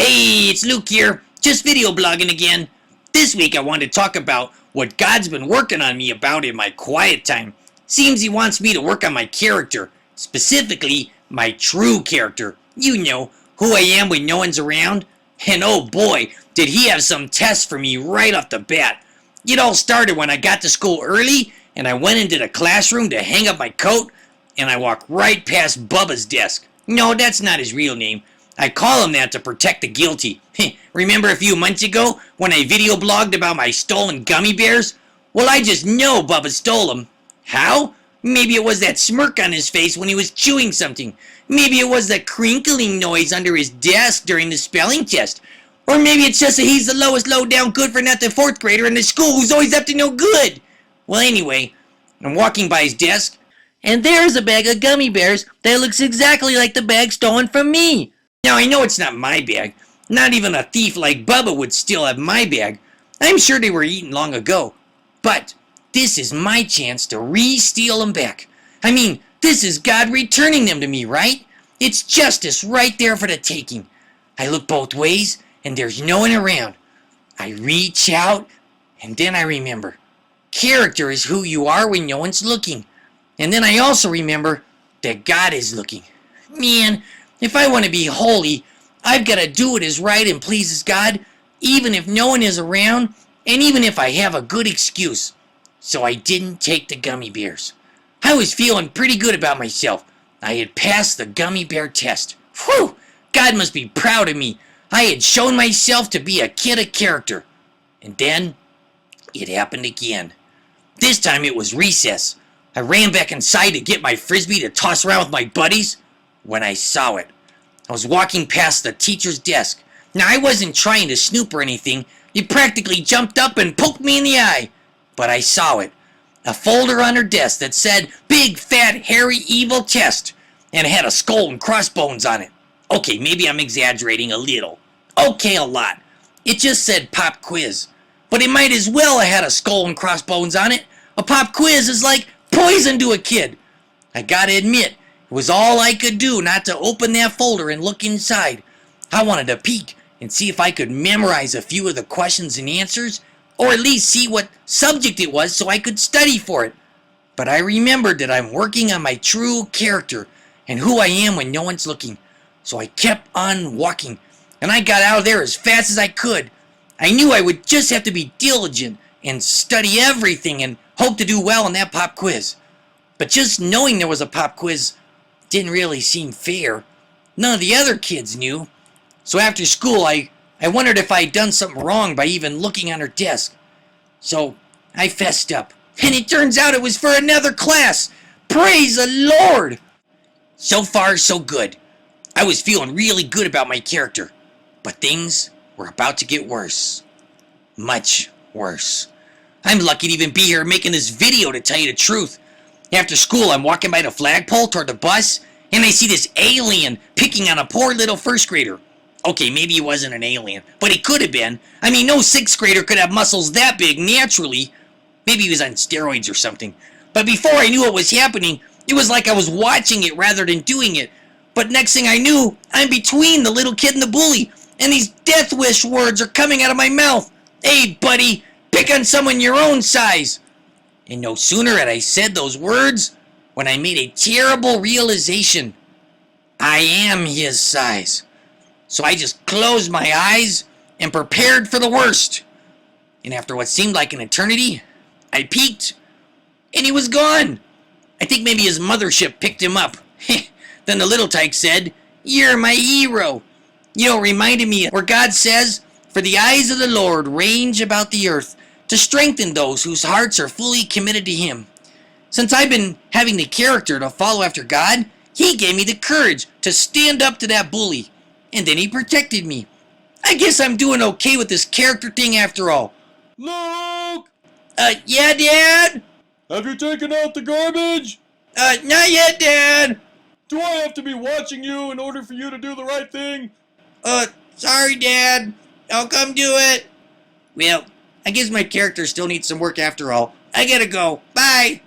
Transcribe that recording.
Hey, it's Luke here, just video blogging again. This week I wanted to talk about what God's been working on me about in my quiet time. Seems he wants me to work on my character, specifically my true character. You know, who I am when no one's around. And oh boy, did he have some tests for me right off the bat. It all started when I got to school early and I went into the classroom to hang up my coat and I walked right past Bubba's desk. No, that's not his real name. I call him that to protect the guilty. Remember a few months ago when I video blogged about my stolen gummy bears? Well, I just know Bubba stole them. How? Maybe it was that smirk on his face when he was chewing something. Maybe it was the crinkling noise under his desk during the spelling test. Or maybe it's just that he's the lowest low-down good-for-nothing fourth grader in the school who's always up to no good. Well, anyway, I'm walking by his desk, and there's a bag of gummy bears that looks exactly like the bag stolen from me. Now, I know it's not my bag. Not even a thief like Bubba would still have my bag. I'm sure they were eaten long ago. But this is my chance to re-steal them back. I mean, this is God returning them to me, right? It's justice right there for the taking. I look both ways, and there's no one around. I reach out, and then I remember. Character is who you are when no one's looking. And then I also remember that God is looking. Man, if I want to be holy, I've got to do what is right and pleases God, even if no one is around, and even if I have a good excuse. So I didn't take the gummy bears. I was feeling pretty good about myself. I had passed the gummy bear test. Whew! God must be proud of me. I had shown myself to be a kid of character. And then, it happened again. This time it was recess. I ran back inside to get my frisbee to toss around with my buddies when I saw it. I was walking past the teacher's desk. Now, I wasn't trying to snoop or anything. It practically jumped up and poked me in the eye. But I saw it. A folder on her desk that said, Big, Fat, Hairy, Evil Test. And it had a skull and crossbones on it. Okay, maybe I'm exaggerating a little. Okay, a lot. It just said pop quiz. But it might as well have had a skull and crossbones on it. A pop quiz is like poison to a kid. I gotta admit, it was all I could do not to open that folder and look inside. I wanted to peek and see if I could memorize a few of the questions and answers, or at least see what subject it was so I could study for it. But I remembered that I'm working on my true character and who I am when no one's looking. So I kept on walking, and I got out of there as fast as I could. I knew I would just have to be diligent and study everything and hope to do well in that pop quiz. But just knowing there was a pop quiz didn't really seem fair. None of the other kids knew. So after school, I wondered if I had done something wrong by even looking on her desk. So I fessed up. And it turns out it was for another class. Praise the Lord! So far, so good. I was feeling really good about my character. But things were about to get worse. Much worse. I'm lucky to even be here making this video, to tell you the truth. After school, I'm walking by the flagpole toward the bus, and I see this alien picking on a poor little first grader. Okay, maybe he wasn't an alien, but he could have been. I mean, no sixth grader could have muscles that big naturally. Maybe he was on steroids or something. But before I knew what was happening, it was like I was watching it rather than doing it. But next thing I knew, I'm between the little kid and the bully, and these death wish words are coming out of my mouth. Hey, buddy, pick on someone your own size. And no sooner had I said those words when I made a terrible realization. I am his size. So I just closed my eyes and prepared for the worst. And after what seemed like an eternity, I peeked, and he was gone. I think maybe his mothership picked him up. Then the little tyke said, You're my hero. You know, it reminded me where God says, For the eyes of the Lord range about the earth, to strengthen those whose hearts are fully committed to Him. Since I've been having the character to follow after God, He gave me the courage to stand up to that bully. And then He protected me. I guess I'm doing okay with this character thing after all. Luke! Yeah, Dad? Have you taken out the garbage? Not yet, Dad. Do I have to be watching you in order for you to do the right thing? Sorry, Dad. I'll come do it. Well, I guess my character still needs some work after all. I gotta go. Bye.